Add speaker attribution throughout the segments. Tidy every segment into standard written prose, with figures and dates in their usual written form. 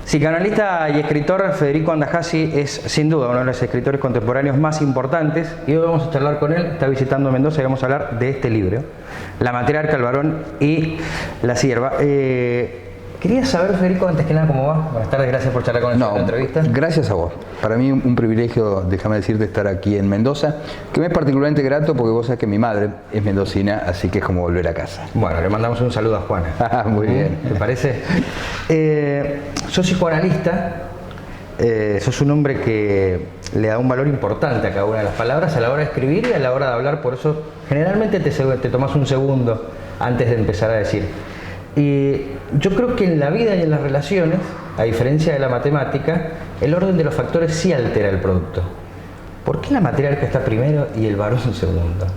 Speaker 1: Psicanalista y escritor Federico Andajasi es sin duda uno de los escritores contemporáneos más importantes y hoy vamos a charlar con él. Está visitando Mendoza y vamos a hablar de este libro, La matriarca, el varón y la sierva. Quería saber, Federico, antes que nada, ¿cómo va? Buenas tardes, gracias por charlar con nosotros en la entrevista.
Speaker 2: Gracias a vos. Para mí un privilegio, déjame decirte, estar aquí en Mendoza, que me es particularmente grato porque vos sabés que mi madre es mendocina, así que es como volver a casa.
Speaker 1: Bueno, le mandamos un saludo a Juana.
Speaker 2: Muy bien.
Speaker 1: ¿Te parece? Sos psicoanalista, sos un hombre que le da un valor importante a cada una de las palabras a la hora de escribir y a la hora de hablar, por eso generalmente te tomás un segundo antes de empezar a decir. Y yo creo que en la vida y en las relaciones, a diferencia de la matemática, el orden de los factores sí altera el producto. ¿Por qué la matriarca está primero y el varón segundo?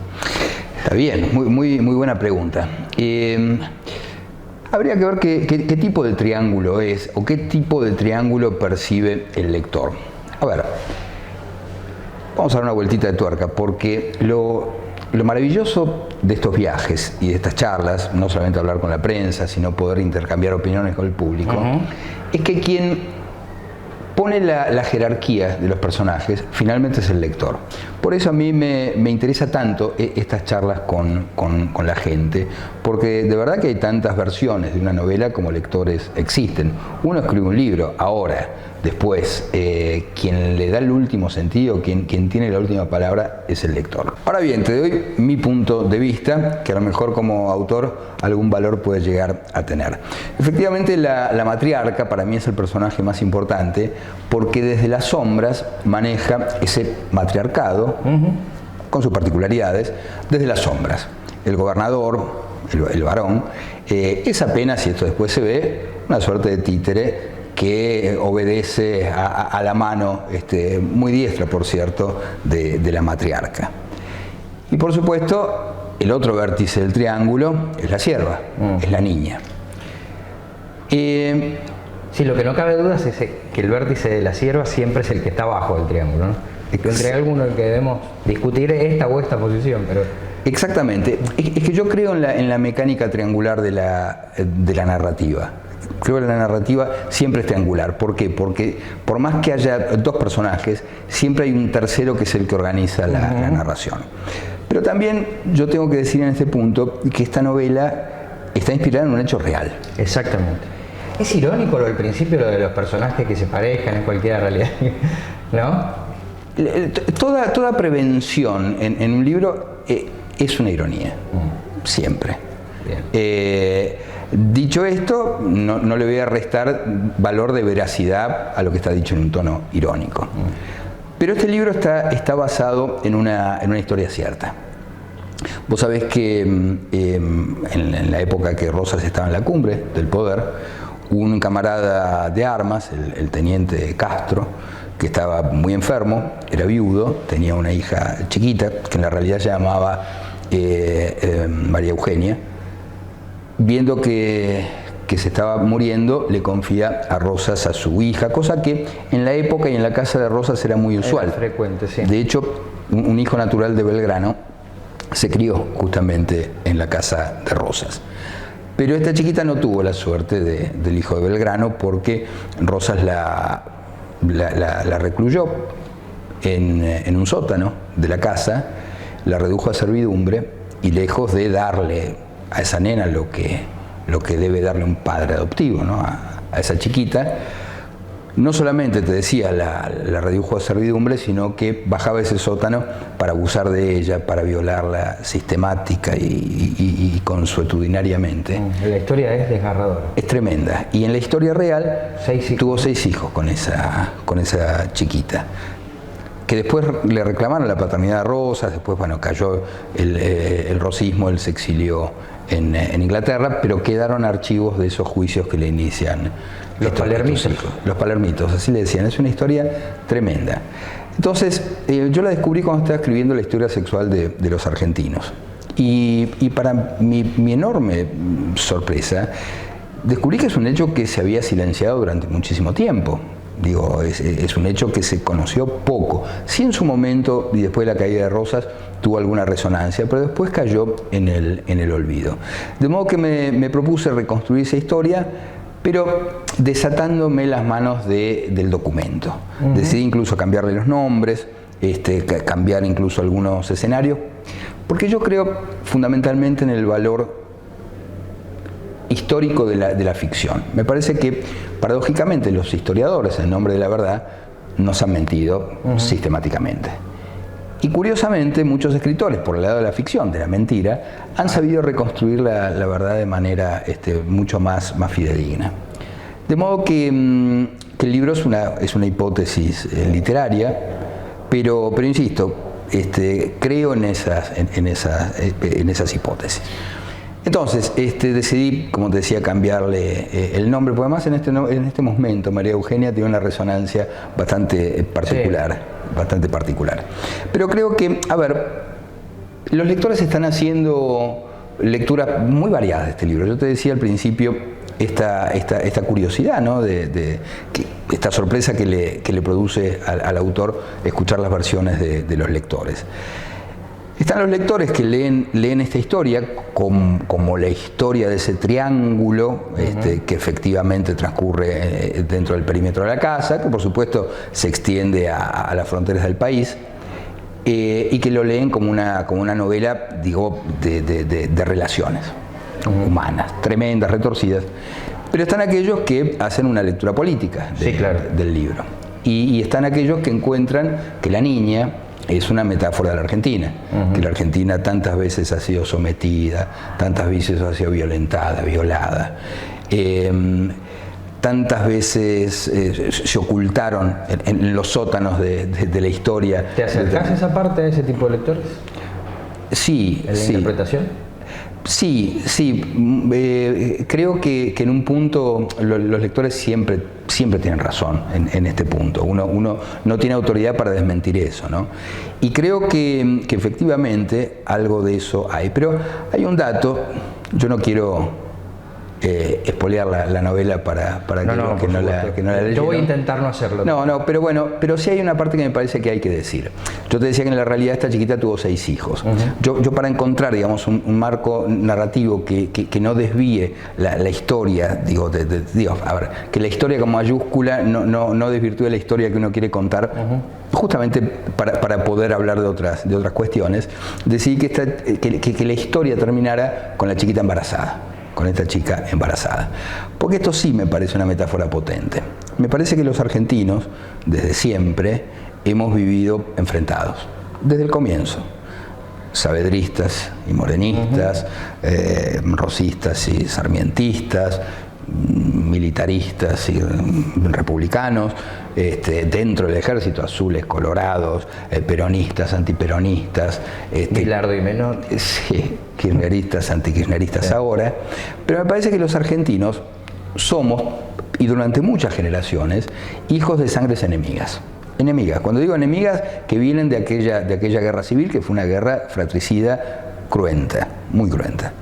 Speaker 2: Está bien, muy buena pregunta. Habría que ver qué tipo de triángulo es o qué tipo de triángulo percibe el lector. A ver, vamos a dar una vueltita de tuerca porque lo maravilloso de estos viajes y de estas charlas, no solamente hablar con la prensa, sino poder intercambiar opiniones con el público, es que quien pone la jerarquía de los personajes finalmente es el lector. Por eso a mí me interesa tanto estas charlas con la gente, porque de verdad que hay tantas versiones de una novela como lectores existen. Uno escribe un libro, ahora, después, quien le da el último sentido, quien tiene la última palabra es el lector. Ahora bien, te doy mi punto de vista, que a lo mejor como autor algún valor puede llegar a tener. Efectivamente, la matriarca para mí es el personaje más importante, porque desde las sombras maneja ese matriarcado, con sus particularidades, desde las sombras. El gobernador, el varón, es apenas, y esto después se ve, una suerte de títere que obedece a la mano, muy diestra por cierto, de la matriarca. Y por supuesto, el otro vértice del triángulo es la sierva, es la niña.
Speaker 1: Sí, lo que no cabe duda es que el vértice de la sierva siempre es el que está abajo del triángulo, ¿no? Entre algunos el que debemos discutir esta o esta posición, pero...
Speaker 2: Exactamente. Es que yo creo en la mecánica triangular de la narrativa. Creo que la narrativa siempre es triangular. ¿Por qué? Porque por más que haya dos personajes, siempre hay un tercero que es el que organiza la narración. Pero también yo tengo que decir en este punto que esta novela está inspirada en un hecho real.
Speaker 1: Exactamente. Es irónico lo del principio, lo de los personajes que se parejan en cualquier realidad, ¿no?
Speaker 2: Toda prevención en un libro es una ironía, siempre. Dicho esto, no le voy a restar valor de veracidad a lo que está dicho en un tono irónico. Pero este libro está basado en una historia cierta. Vos sabés que en la época que Rosas estaba en la cumbre del poder, un camarada de armas, el teniente Castro, que estaba muy enfermo, era viudo, tenía una hija chiquita, que en la realidad se llamaba María Eugenia. Viendo que se estaba muriendo, le confía a Rosas a su hija, cosa que en la época y en la casa de Rosas era muy usual.
Speaker 1: Era frecuente, sí.
Speaker 2: De hecho, un hijo natural de Belgrano se crió justamente en la casa de Rosas. Pero esta chiquita no tuvo la suerte del hijo de Belgrano porque Rosas la recluyó en un sótano de la casa, la redujo a servidumbre y lejos de darle a esa nena lo que debe darle un padre adoptivo, ¿no? a esa chiquita, no solamente, te decía, la redujo a servidumbre, sino que bajaba ese sótano para abusar de ella, para violarla sistemática y consuetudinariamente.
Speaker 1: La historia es desgarradora.
Speaker 2: Es tremenda. Y en la historia real tuvo 6 hijos con esa chiquita, que después le reclamaron la paternidad de Rosas, después cayó el rosismo, él se exilió en Inglaterra, pero quedaron archivos de esos juicios que le inician
Speaker 1: los palermitos.
Speaker 2: Los palermitos, así le decían. Es una historia tremenda. Entonces, yo la descubrí cuando estaba escribiendo la historia sexual de los argentinos. Y para mi enorme sorpresa, descubrí que es un hecho que se había silenciado durante muchísimo tiempo. Digo, es un hecho que se conoció poco. Sí, en su momento, y después de la caída de Rosas, tuvo alguna resonancia, pero después cayó en el olvido. De modo que me propuse reconstruir esa historia pero desatándome las manos del documento. Decidí incluso cambiarle los nombres, cambiar incluso algunos escenarios, porque yo creo fundamentalmente en el valor histórico de la ficción. Me parece que, paradójicamente, los historiadores, en nombre de la verdad, nos han mentido sistemáticamente. Y curiosamente, muchos escritores, por el lado de la ficción, de la mentira, han sabido reconstruir la verdad de manera mucho más fidedigna. De modo que el libro es una hipótesis literaria, pero insisto, creo en esas hipótesis. Entonces, decidí, como te decía, cambiarle el nombre, porque además en este momento María Eugenia tiene una resonancia bastante particular, sí. Bastante particular. Pero creo que, a ver, los lectores están haciendo lecturas muy variadas de este libro. Yo te decía al principio esta curiosidad, ¿no? Esta sorpresa que le produce al autor escuchar las versiones de los lectores. Están los lectores que leen esta historia como la historia de ese triángulo que efectivamente transcurre dentro del perímetro de la casa, que por supuesto se extiende a las fronteras del país, y que lo leen como una novela, digo, de relaciones humanas, tremendas, retorcidas. Pero están aquellos que hacen una lectura política del libro. Y están aquellos que encuentran que la niña es una metáfora de la Argentina, que la Argentina tantas veces ha sido sometida, tantas veces ha sido violentada, violada, tantas veces se ocultaron en los sótanos de la historia.
Speaker 1: ¿Te acercás a esa parte, a ese tipo de lectores?
Speaker 2: Sí,
Speaker 1: ¿En la interpretación?
Speaker 2: Sí, creo que en un punto los lectores siempre tienen razón en este punto. Uno no tiene autoridad para desmentir eso, ¿no? Y creo que efectivamente algo de eso hay. Pero hay un dato, yo no quiero espolear la novela para que no la leyeron.
Speaker 1: Yo voy a intentar no hacerlo.
Speaker 2: Pero bueno, pero sí hay una parte que me parece que hay que decir. Yo te decía que en la realidad esta chiquita tuvo 6 hijos. Yo para encontrar, digamos, un marco narrativo que no desvíe la historia, digo, a ver, que la historia con mayúscula no desvirtúe la historia que uno quiere contar, justamente para poder hablar de otras cuestiones, decidí que la historia terminara con la chiquita embarazada. Con esta chica embarazada. Porque esto sí me parece una metáfora potente. Me parece que los argentinos, desde siempre, hemos vivido enfrentados, desde el comienzo. Saavedristas y morenistas, rosistas y sarmientistas, militaristas y republicanos, dentro del ejército, azules, colorados, peronistas, antiperonistas,
Speaker 1: Bilardo y Menor.
Speaker 2: Sí, kirchneristas, antikirchneristas ahora, pero me parece que los argentinos somos, y durante muchas generaciones, hijos de sangres enemigas. Enemigas, cuando digo enemigas, que vienen de aquella guerra civil, que fue una guerra fratricida cruenta, muy cruenta.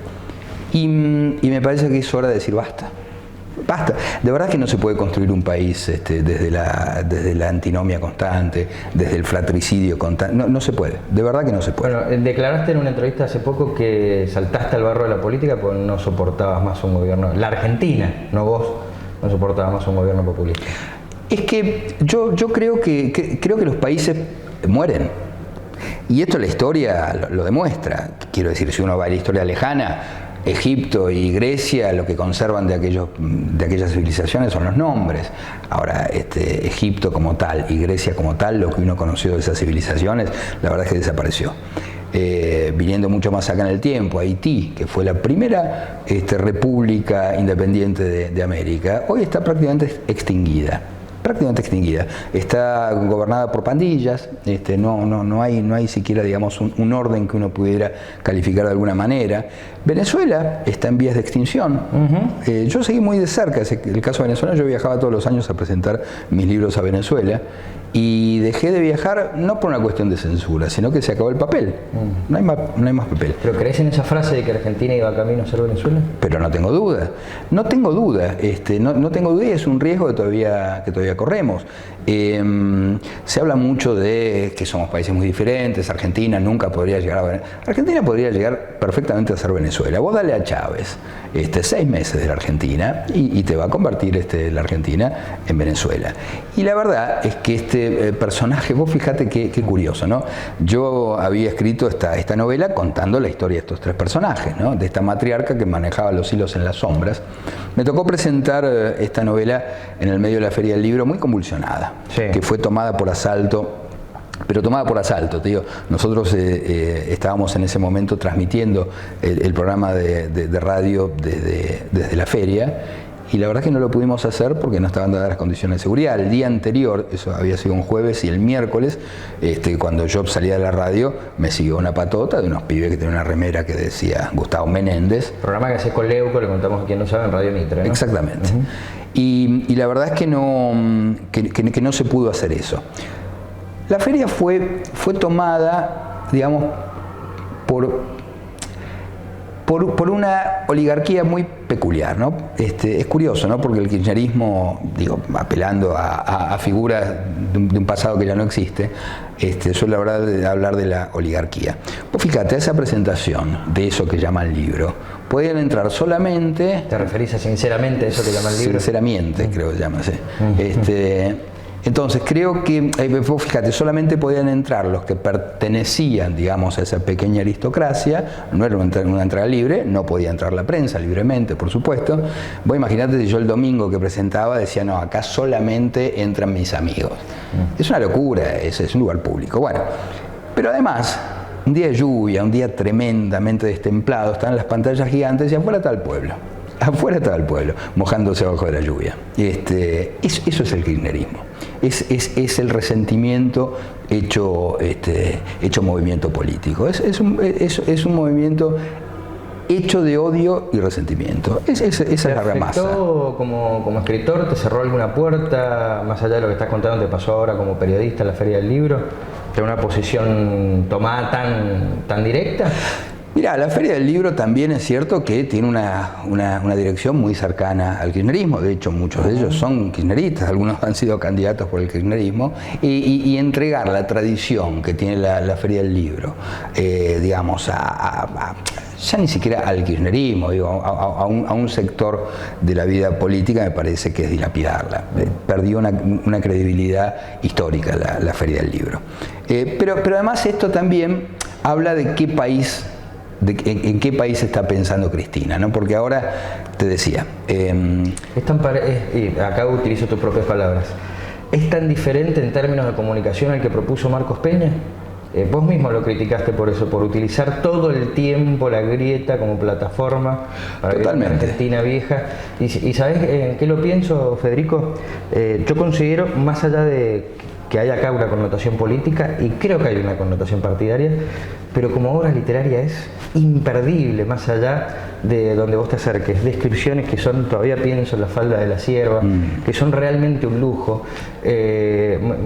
Speaker 2: Y me parece que es hora de decir basta. Basta. De verdad que no se puede construir un país desde la antinomia constante, desde el fratricidio constante. No se puede. De verdad que no se puede.
Speaker 1: Bueno, declaraste en una entrevista hace poco que saltaste al barro de la política porque no soportabas más un gobierno. La Argentina, no vos, no soportabas más un gobierno populista.
Speaker 2: Es que yo creo que los países mueren. Y esto la historia lo demuestra. Quiero decir, si uno va a la historia lejana, Egipto y Grecia, lo que conservan de aquellas civilizaciones son los nombres. Ahora, Egipto como tal y Grecia como tal, lo que uno conoció de esas civilizaciones, la verdad es que desapareció. Viniendo mucho más acá en el tiempo, Haití, que fue la primera república independiente de América, hoy está prácticamente extinguida. Está gobernada por pandillas, no hay siquiera, digamos, un orden que uno pudiera calificar de alguna manera. Venezuela está en vías de extinción. Yo seguí muy de cerca el caso venezolano. Yo viajaba todos los años a presentar mis libros a Venezuela Y dejé de viajar no por una cuestión de censura, sino que se acabó el papel. No hay más papel.
Speaker 1: ¿Pero crees en esa frase de que Argentina iba camino a ser Venezuela?
Speaker 2: Pero no tengo duda. No tengo duda. No tengo duda y es un riesgo que todavía corremos. Se habla mucho de que somos países muy diferentes. Argentina nunca podría llegar a Venezuela. Argentina podría llegar perfectamente a ser Venezuela. Vos dale a Chávez 6 meses de la Argentina y te va a convertir la Argentina en Venezuela. Y la verdad es que personaje, vos fíjate qué curioso, ¿no? Yo había escrito esta novela contando la historia de estos 3 personajes, ¿no? De esta matriarca que manejaba los hilos en las sombras. Me tocó presentar esta novela en el medio de la Feria del Libro muy convulsionada, sí, que fue tomada por asalto. Pero tomada por asalto, te digo, nosotros estábamos en ese momento transmitiendo el programa de radio desde la feria, y la verdad es que no lo pudimos hacer porque no estaban dadas las condiciones de seguridad. El día anterior, eso había sido un jueves, y el miércoles, cuando yo salía de la radio, me siguió una patota de unos pibes que tenían una remera que decía Gustavo Menéndez.
Speaker 1: Programa que hace con Leuco, le contamos a quien no sabe, en Radio Mitre, ¿no?
Speaker 2: Exactamente. Y la verdad es que no se pudo hacer eso. La feria fue tomada, digamos, por una oligarquía muy peculiar, ¿no? Es curioso, ¿no? Porque el kirchnerismo, apelando a figuras de un pasado que ya no existe, suele hablar de la oligarquía. Pues fíjate, a esa presentación de eso que llaman libro, podían entrar solamente...
Speaker 1: ¿Te referís a sinceramente a eso que llaman libro?
Speaker 2: Sinceramente, creo que se llama así. Entonces, creo que, fíjate, solamente podían entrar los que pertenecían, digamos, a esa pequeña aristocracia. No era una entrada libre, no podía entrar la prensa libremente, por supuesto. Vos imaginate si yo el domingo que presentaba decía, no, acá solamente entran mis amigos. Es una locura, es un lugar público. Bueno, pero además, un día de lluvia, un día tremendamente destemplado, están las pantallas gigantes y afuera está el pueblo. Afuera estaba el pueblo, mojándose bajo de la lluvia. Eso es el kirchnerismo. Es el resentimiento hecho movimiento político. Es un movimiento hecho de odio y resentimiento. Esa es la remasa.
Speaker 1: Como escritor, ¿te cerró alguna puerta? Más allá de lo que estás contando, ¿te pasó ahora como periodista en la Feria del Libro? ¿De una posición tomada tan directa?
Speaker 2: Mira, la Feria del Libro también es cierto que tiene una dirección muy cercana al kirchnerismo. De hecho, muchos de ellos son kirchneristas, algunos han sido candidatos por el kirchnerismo. Y entregar la tradición que tiene la Feria del Libro, digamos, ya ni siquiera al kirchnerismo, a un sector de la vida política, me parece que es dilapidarla. Perdió una credibilidad histórica la Feria del Libro. Pero además esto también habla de qué país... en qué país está pensando Cristina, ¿no? Porque ahora, te decía...
Speaker 1: acá utilizo tus propias palabras. ¿Es tan diferente en términos de comunicación al que propuso Marcos Peña? Vos mismo lo criticaste por eso, por utilizar todo el tiempo la grieta como plataforma para
Speaker 2: Totalmente.
Speaker 1: Una Argentina vieja. ¿Y sabés en qué lo pienso, Federico? Yo considero, más allá de que hay acá una connotación política, y creo que hay una connotación partidaria, pero como obra literaria es imperdible, más allá de donde vos te acerques. Descripciones que son, todavía pienso en La falda de la sierva, que son realmente un lujo.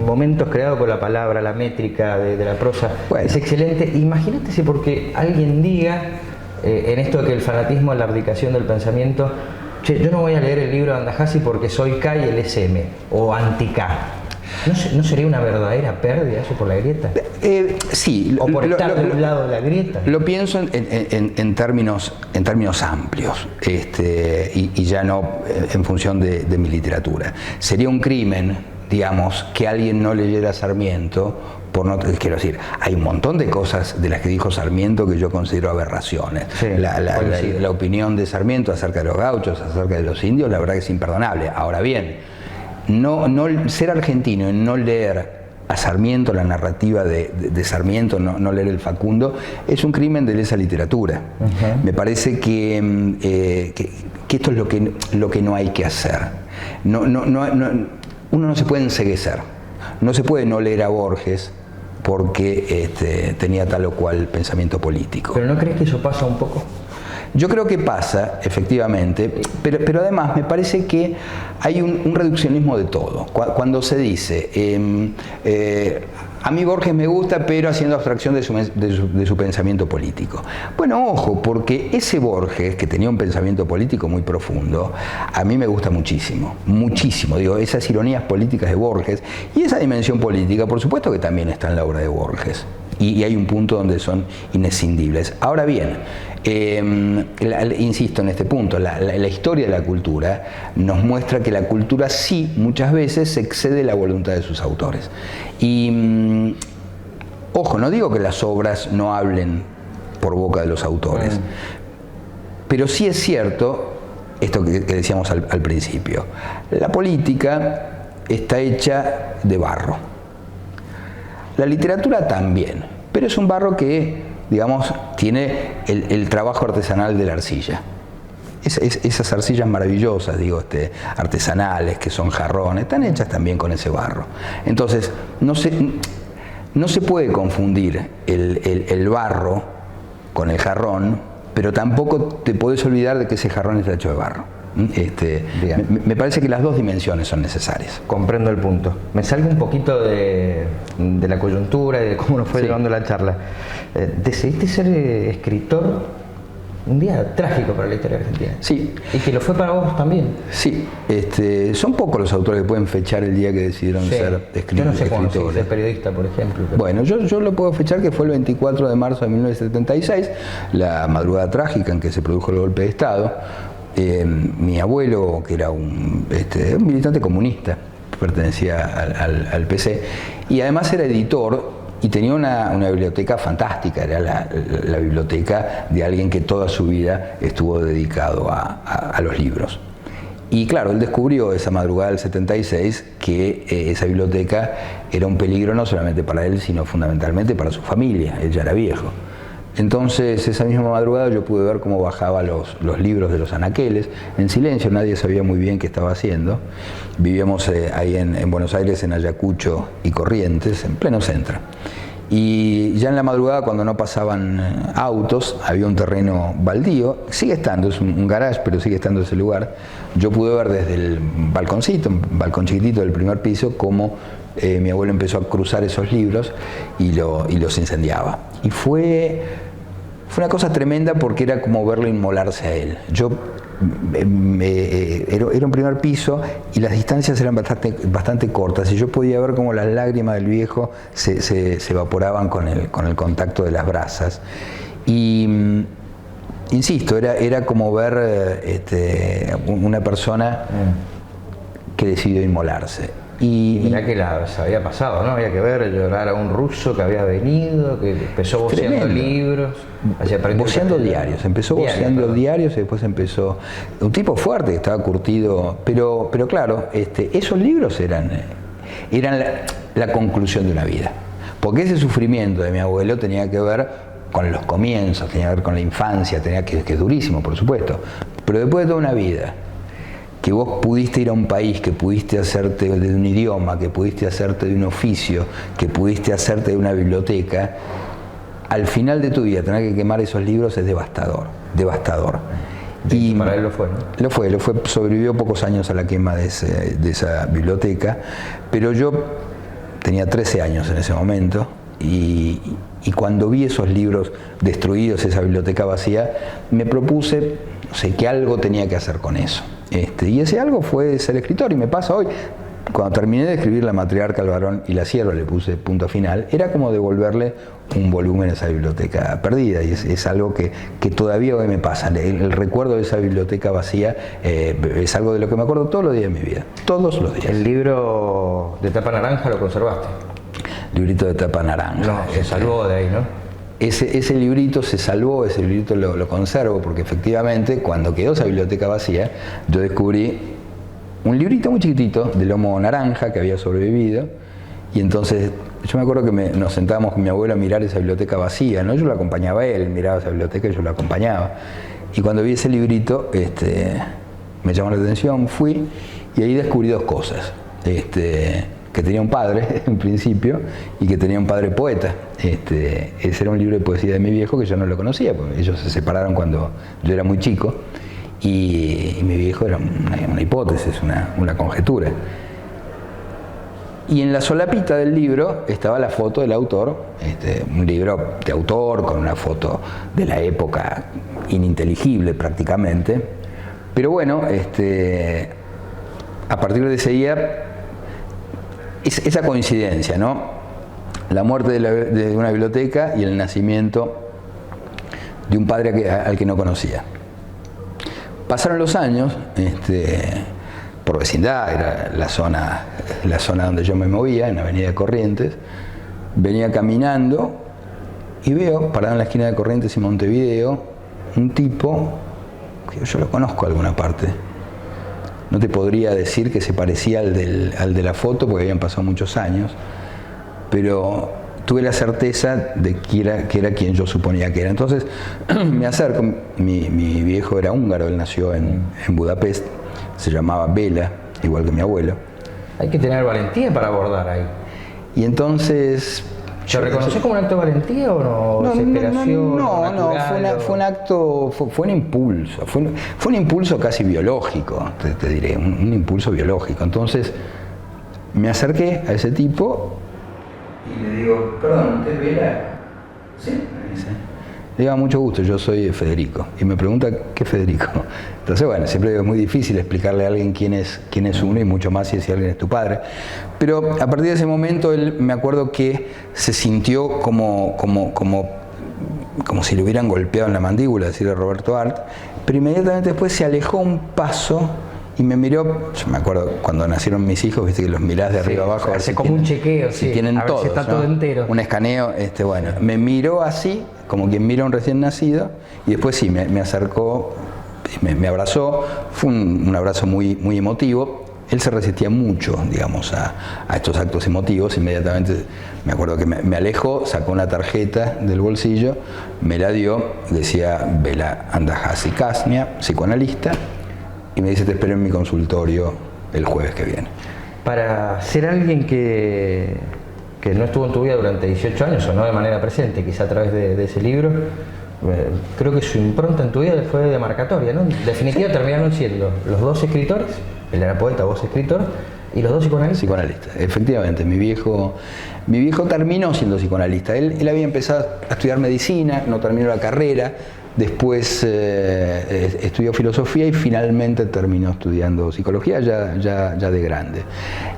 Speaker 1: Momentos creados por la palabra, la métrica de la prosa, bueno, es excelente. Imagínate si porque alguien diga, en esto de que el fanatismo es la abdicación del pensamiento, che, yo no voy a leer el libro de Andajasi porque soy K y él es M, o anti-K. ¿No sería una verdadera pérdida eso por la grieta?
Speaker 2: Sí.
Speaker 1: ¿O por estar de un lado de la grieta?
Speaker 2: Lo pienso en términos amplios, y ya no en función de mi literatura. Sería un crimen, digamos, que alguien no leyera Sarmiento. Quiero decir, hay un montón de cosas de las que dijo Sarmiento que yo considero aberraciones. Sí, la opinión de Sarmiento acerca de los gauchos, acerca de los indios, la verdad que es imperdonable. Ahora bien, no ser argentino y no leer a Sarmiento, la narrativa de Sarmiento, no leer el Facundo, es un crimen de lesa literatura. Me parece que esto es lo que no hay que hacer. Uno no se puede enceguecer. No se puede no leer a Borges porque tenía tal o cual pensamiento político.
Speaker 1: ¿Pero no crees que eso pasa un poco?
Speaker 2: Yo creo que pasa, efectivamente, pero además me parece que hay un reduccionismo de todo. Cuando se dice, a mí Borges me gusta, pero haciendo abstracción de su pensamiento político. Bueno, ojo, porque ese Borges, que tenía un pensamiento político muy profundo, a mí me gusta muchísimo, muchísimo. Digo, esas ironías políticas de Borges y esa dimensión política, por supuesto que también está en la obra de Borges. Y hay un punto donde son inescindibles. Ahora bien, insisto en este punto, la historia de la cultura nos muestra que la cultura sí, muchas veces, excede la voluntad de sus autores. Y, ojo, no digo que las obras no hablen por boca de los autores, pero sí es cierto, esto que decíamos al principio, la política está hecha de barro. La literatura también, pero es un barro que, digamos, tiene el trabajo artesanal de la arcilla. Esas arcillas maravillosas, digo, artesanales, que son jarrones, están hechas también con ese barro. Entonces, no se puede confundir el barro con el jarrón, pero tampoco te podés olvidar de que ese jarrón está hecho de barro. Me parece que las dos dimensiones son necesarias.
Speaker 1: Comprendo el punto. Me salgo un poquito de la coyuntura y de cómo nos fue llevando la charla. Decidiste ser escritor un día trágico para la historia argentina.
Speaker 2: Sí.
Speaker 1: Y que lo fue para vos también.
Speaker 2: Sí. Son pocos los autores que pueden fechar el día que decidieron ser escritores.
Speaker 1: Yo no sé cuándo soy periodista, por ejemplo. Pero...
Speaker 2: Bueno, yo lo puedo fechar que fue el 24 de marzo de 1976, la madrugada trágica en que se produjo el golpe de Estado. Mi abuelo, que era un militante comunista, pertenecía al PC, y además era editor y tenía una biblioteca fantástica, era la biblioteca de alguien que toda su vida estuvo dedicado a los libros. Y claro, él descubrió esa madrugada del 76 que esa biblioteca era un peligro no solamente para él, sino fundamentalmente para su familia, él ya era viejo. Entonces, esa misma madrugada yo pude ver cómo bajaba los libros de los anaqueles, en silencio, nadie sabía muy bien qué estaba haciendo. Vivíamos ahí en Buenos Aires, en Ayacucho y Corrientes, en pleno centro. Y ya en la madrugada, cuando no pasaban autos, había un terreno baldío, sigue estando, es un garage, pero sigue estando ese lugar. Yo pude ver desde el balconcito, un balcón chiquitito del primer piso, cómo mi abuelo empezó a cruzar esos libros y los incendiaba. Y fue una cosa tremenda porque era como verlo inmolarse a él. Era un primer piso y las distancias eran bastante cortas y yo podía ver cómo las lágrimas del viejo se evaporaban con el contacto de las brasas. Y insisto, era como ver una persona que decidió inmolarse.
Speaker 1: Y mirá que se había pasado, ¿no? Había que ver llorar a un ruso que había venido, que empezó voceando libros.
Speaker 2: Voceando diarios, empezó voceando diarios y después empezó... Un tipo fuerte que estaba curtido, pero claro, esos libros eran la conclusión de una vida. Porque ese sufrimiento de mi abuelo tenía que ver con los comienzos, tenía que ver con la infancia, que es durísimo, por supuesto, pero después de toda una vida, que vos pudiste ir a un país, que pudiste hacerte de un idioma, que pudiste hacerte de un oficio, que pudiste hacerte de una biblioteca, al final de tu vida tener que quemar esos libros es devastador, devastador.
Speaker 1: Y para él lo fue, ¿no?
Speaker 2: Lo fue, sobrevivió pocos años a la quema de esa biblioteca, pero yo tenía 13 años en ese momento y cuando vi esos libros destruidos, esa biblioteca vacía, me propuse, no sé, que algo tenía que hacer con eso. Y ese algo fue ser escritor, y me pasa hoy. Cuando terminé de escribir La matriarca, el varón y la sierva, le puse punto final, era como devolverle un volumen a esa biblioteca perdida, y es algo que todavía hoy me pasa. El recuerdo de esa biblioteca vacía es algo de lo que me acuerdo todos los días de mi vida, todos los días.
Speaker 1: ¿El libro de tapa naranja lo conservaste?
Speaker 2: Librito de tapa naranja.
Speaker 1: No, se salvó de ahí, ¿no?
Speaker 2: Ese librito se salvó, ese librito lo conservo, porque efectivamente cuando quedó esa biblioteca vacía, yo descubrí un librito muy chiquitito de lomo naranja que había sobrevivido, y entonces yo me acuerdo que nos sentábamos con mi abuelo a mirar esa biblioteca vacía, ¿no? Yo lo acompañaba a él, miraba esa biblioteca y yo lo acompañaba. Y cuando vi ese librito, me llamó la atención, fui, y ahí descubrí dos cosas. que tenía un padre en principio y que tenía un padre poeta. Ese era un libro de poesía de mi viejo que yo no lo conocía, porque ellos se separaron cuando yo era muy chico y mi viejo era una hipótesis, una conjetura. Y en la solapita del libro estaba la foto del autor, un libro de autor con una foto de la época ininteligible prácticamente, pero bueno, a partir de ese día, esa coincidencia, ¿no? La muerte de una biblioteca y el nacimiento de un padre al que no conocía. Pasaron los años, por vecindad, era la zona donde yo me movía, en la avenida Corrientes, venía caminando y veo, parado en la esquina de Corrientes y Montevideo, un tipo que yo lo conozco de alguna parte. No te podría decir que se parecía al de la foto porque habían pasado muchos años, pero tuve la certeza de que era quien yo suponía que era. Entonces me acerco, mi viejo era húngaro, él nació en Budapest, se llamaba Bela, igual que mi abuelo.
Speaker 1: Hay que tener valentía para abordar ahí.
Speaker 2: Y entonces...
Speaker 1: ¿Lo reconoces como un acto de valentía o no? ¿Desesperación?
Speaker 2: No, fue un acto, fue un impulso, fue un impulso casi biológico, te diré, un impulso biológico. Entonces me acerqué a ese tipo y le digo, perdón, ¿usted es Bela? Sí, me dice. Le digo, mucho gusto, yo soy Federico. Y me pregunta, ¿qué Federico? Entonces, bueno, siempre es muy difícil explicarle a alguien quién es uno y mucho más si alguien es tu padre. Pero a partir de ese momento, él me acuerdo que se sintió como si le hubieran golpeado en la mandíbula, decirle Roberto Arlt, pero inmediatamente después se alejó un paso y me miró. Yo me acuerdo cuando nacieron mis hijos, viste que los mirás de arriba abajo.
Speaker 1: Hace como un chequeo,
Speaker 2: si tienen
Speaker 1: a ver si está
Speaker 2: ¿no?
Speaker 1: todo entero.
Speaker 2: Un escaneo, bueno, me miró así, como quien mira a un recién nacido, y después sí, me acercó, me abrazó. Fue un abrazo muy, muy emotivo. Él se resistía mucho, digamos, a estos actos emotivos. Inmediatamente me acuerdo que me alejó, sacó una tarjeta del bolsillo, me la dio, decía Bela Andajasi Kasnia, psicoanalista, y me dice, te espero en mi consultorio el jueves que viene.
Speaker 1: Para ser alguien que no estuvo en tu vida durante 18 años, o no de manera presente, quizá a través de ese libro, creo que su impronta en tu vida fue demarcatoria, ¿no? En definitiva, sí. Terminaron siendo los dos escritores, él era poeta, vos escritor, y los dos psicoanalistas.
Speaker 2: Psicoanalista, efectivamente. Mi viejo terminó siendo psicoanalista. Él había empezado a estudiar medicina, no terminó la carrera. Después estudió filosofía y finalmente terminó estudiando psicología ya de grande.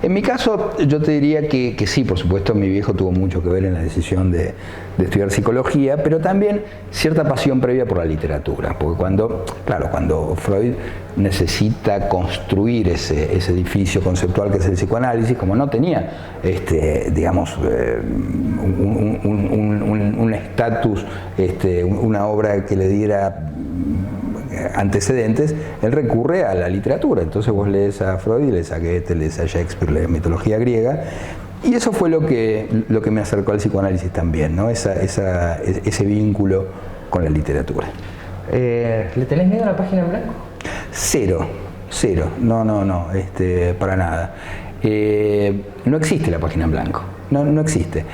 Speaker 2: En mi caso, yo te diría que sí, por supuesto, mi viejo tuvo mucho que ver en la decisión de estudiar psicología, pero también cierta pasión previa por la literatura, porque cuando Freud necesita construir ese edificio conceptual que es el psicoanálisis, como no tenía un estatus, una obra que le diera antecedentes, él recurre a la literatura. Entonces vos lees a Freud, lees a Goethe, lees a Shakespeare, lees mitología griega, y eso fue lo que me acercó al psicoanálisis también, ¿no? Ese vínculo con la literatura.
Speaker 1: ¿Le tenés miedo a la página en blanco?
Speaker 2: Cero, no, para nada. No existe la página en blanco, no existe.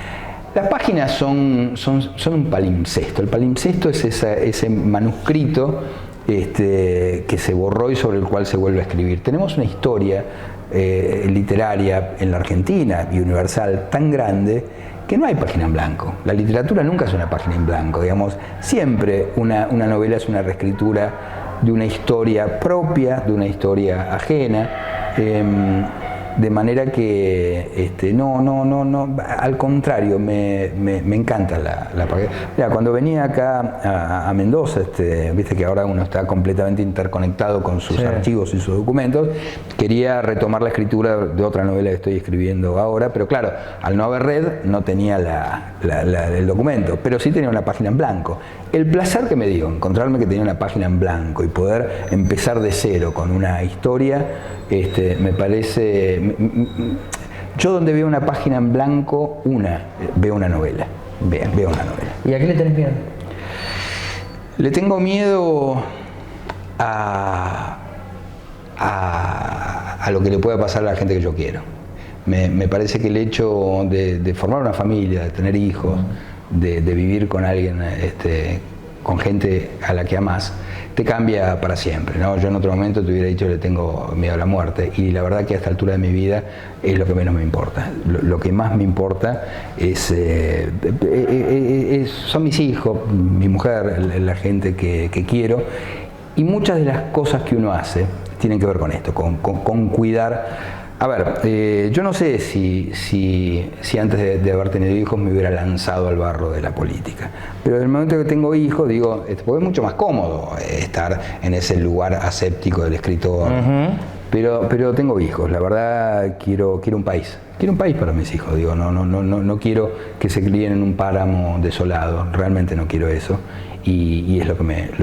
Speaker 2: Las páginas son un palimpsesto. El palimpsesto es ese manuscrito que se borró y sobre el cual se vuelve a escribir. Tenemos una historia literaria en la Argentina y universal tan grande que no hay página en blanco. La literatura nunca es una página en blanco, digamos. Siempre una novela es una reescritura de una historia propia, de una historia ajena. De manera que no, al contrario, me encanta la página. Mira, cuando venía acá a Mendoza, viste que ahora uno está completamente interconectado con sus archivos y sus documentos, quería retomar la escritura de otra novela que estoy escribiendo ahora, pero claro, al no haber red no tenía el documento, pero sí tenía una página en blanco. El placer que me dio encontrarme que tenía una página en blanco y poder empezar de cero con una historia, me parece... Yo donde veo una página en blanco, veo una novela. Veo una novela.
Speaker 1: ¿Y a qué le tenés miedo?
Speaker 2: Le tengo miedo a lo que le pueda pasar a la gente que yo quiero. Me parece que el hecho de formar una familia, de tener hijos, de vivir con alguien, con gente a la que amás, te cambia para siempre, ¿no? Yo en otro momento te hubiera dicho que le tengo miedo a la muerte, y la verdad que a esta altura de mi vida es lo que menos me importa. Lo que más me importa son mis hijos, mi mujer, la gente que quiero, y muchas de las cosas que uno hace tienen que ver con esto, con cuidar. A ver, yo no sé si antes de haber tenido hijos me hubiera lanzado al barro de la política, pero en el momento que tengo hijos digo, porque es mucho más cómodo estar en ese lugar aséptico del escritor. Pero tengo hijos, la verdad quiero un país para mis hijos, digo, no quiero que se críen en un páramo desolado, realmente no quiero eso. Y es lo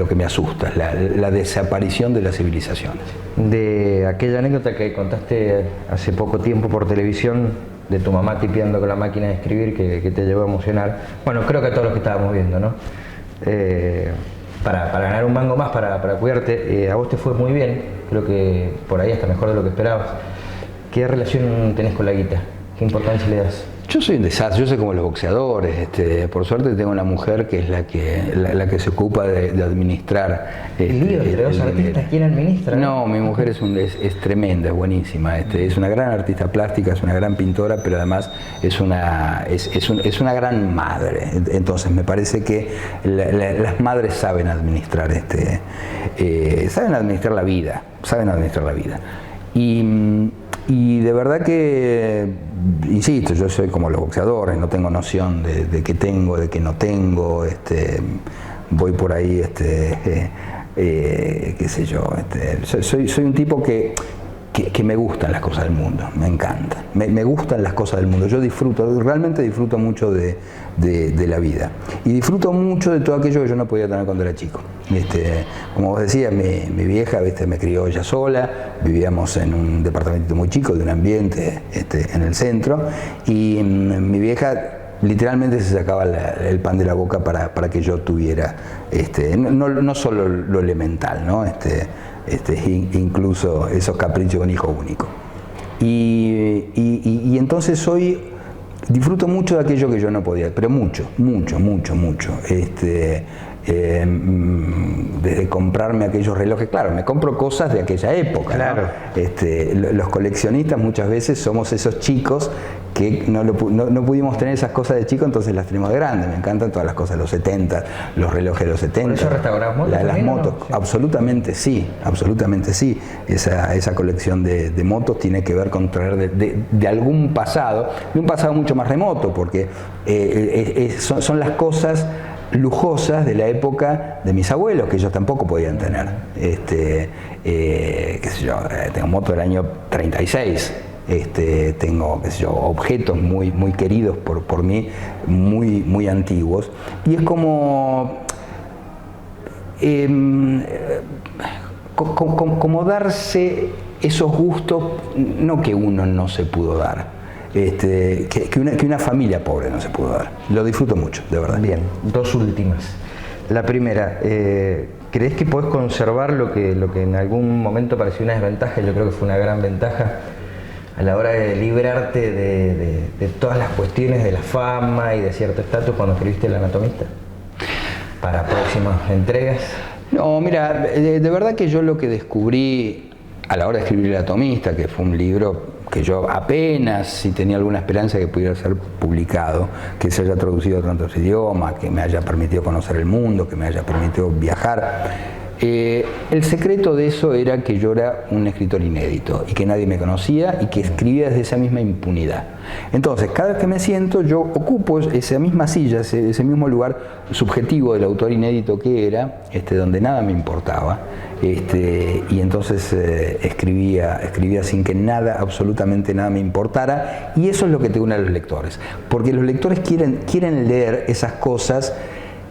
Speaker 2: que me asusta, la desaparición de las civilizaciones.
Speaker 1: De aquella anécdota que contaste hace poco tiempo por televisión, de tu mamá tipeando con la máquina de escribir, que te llevó a emocionar, bueno, creo que a todos los que estábamos viendo, ¿no? Para ganar un mango más, para cuidarte, a vos te fue muy bien, creo que por ahí hasta mejor de lo que esperabas. ¿Qué relación tenés con la guita? ¿Qué importancia le das?
Speaker 2: Yo soy un desastre, yo soy como los boxeadores, por suerte tengo una mujer que es la que se ocupa de administrar.
Speaker 1: ¿El lío entre dos artistas? ¿Quién administra?
Speaker 2: No, mi mujer es tremenda, es buenísima, es una gran artista plástica, es una gran pintora, pero además es una gran madre. Entonces me parece que las madres saben administrar saben administrar la vida, Y de verdad que, insisto, yo soy como los boxeadores, no tengo noción de qué tengo, de qué no tengo, voy por ahí, qué sé yo, soy un tipo que me gustan las cosas del mundo, me encantan, me gustan las cosas del mundo, yo realmente disfruto mucho de la vida, y disfruto mucho de todo aquello que yo no podía tener cuando era chico. Como vos decías, mi vieja, me crió ella sola, vivíamos en un departamento muy chico, de un ambiente en el centro, y mi vieja literalmente se sacaba el pan de la boca para que yo tuviera, no solo lo elemental, ¿no? Incluso esos caprichos de un hijo único. Y entonces disfruto mucho de aquello que yo no podía, pero mucho. Desde comprarme aquellos relojes, claro, me compro cosas de aquella época,
Speaker 1: claro,
Speaker 2: ¿no? Los coleccionistas muchas veces somos esos chicos que no pudimos tener esas cosas de chico, entonces las tenemos de grande. Me encantan todas las cosas de los 70, los relojes de los 70. ¿Por
Speaker 1: eso restaurás motos?
Speaker 2: Las motos,
Speaker 1: ¿no? Sí.
Speaker 2: Absolutamente sí. Esa colección de motos tiene que ver con traer de algún pasado, de un pasado mucho más remoto, porque son las cosas lujosas de la época de mis abuelos, que ellos tampoco podían tener. Qué sé yo, tengo moto del año 36. Tengo, qué sé yo, objetos muy queridos por mí, muy antiguos, y es como darse esos gustos, no que uno no se pudo dar, que una familia pobre no se pudo dar. Lo disfruto mucho, de verdad.
Speaker 1: Bien, dos últimas. La primera, ¿crees que podés conservar lo que en algún momento pareció una desventaja? Yo creo que fue una gran ventaja a la hora de librarte de todas las cuestiones de la fama y de cierto estatus cuando escribiste El Anatomista, para próximas entregas.
Speaker 2: No, mira, de verdad que yo lo que descubrí a la hora de escribir El Anatomista, que fue un libro que yo apenas si tenía alguna esperanza de que pudiera ser publicado, que se haya traducido a tantos idiomas, que me haya permitido conocer el mundo, que me haya permitido viajar. El secreto de eso era que yo era un escritor inédito y que nadie me conocía y que escribía desde esa misma impunidad. Entonces, cada vez que me siento, yo ocupo esa misma silla, ese mismo lugar subjetivo del autor inédito que era, donde nada me importaba, y entonces escribía sin que nada, absolutamente nada me importara, y eso es lo que te une a los lectores, porque los lectores quieren leer esas cosas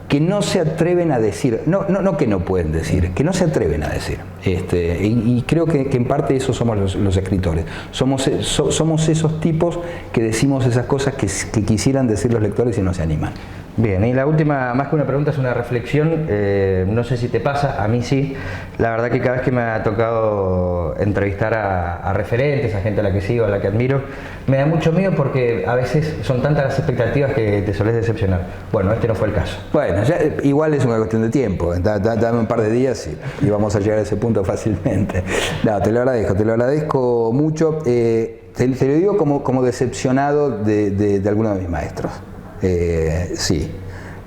Speaker 2: que no se atreven a decir, no que no pueden decir, que no se atreven a decir. Y creo que en parte eso somos los escritores. Somos esos tipos que decimos esas cosas que quisieran decir los lectores y no se animan.
Speaker 1: Bien, y la última, más que una pregunta, es una reflexión. No sé si te pasa, a mí sí. La verdad que cada vez que me ha tocado entrevistar a referentes, a gente a la que sigo, a la que admiro, me da mucho miedo porque a veces son tantas las expectativas que te solés decepcionar. Bueno, este no fue el caso.
Speaker 2: Bueno, ya, igual es una cuestión de tiempo. Dame un par de días y vamos a llegar a ese punto fácilmente. No, te lo agradezco mucho. Te lo digo como decepcionado de alguno de mis maestros. Sí.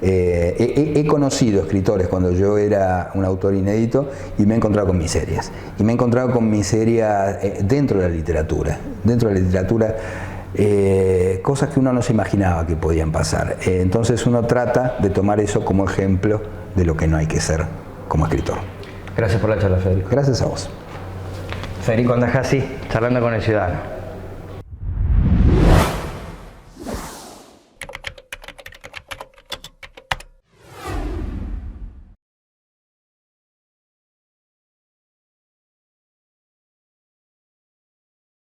Speaker 2: He conocido escritores cuando yo era un autor inédito y me he encontrado con miserias. Y me he encontrado con miserias dentro de la literatura. Cosas que uno no se imaginaba que podían pasar. Entonces uno trata de tomar eso como ejemplo de lo que no hay que ser como escritor.
Speaker 1: Gracias por la charla, Federico.
Speaker 2: Gracias a vos.
Speaker 1: Federico Andajasi, charlando con el ciudadano.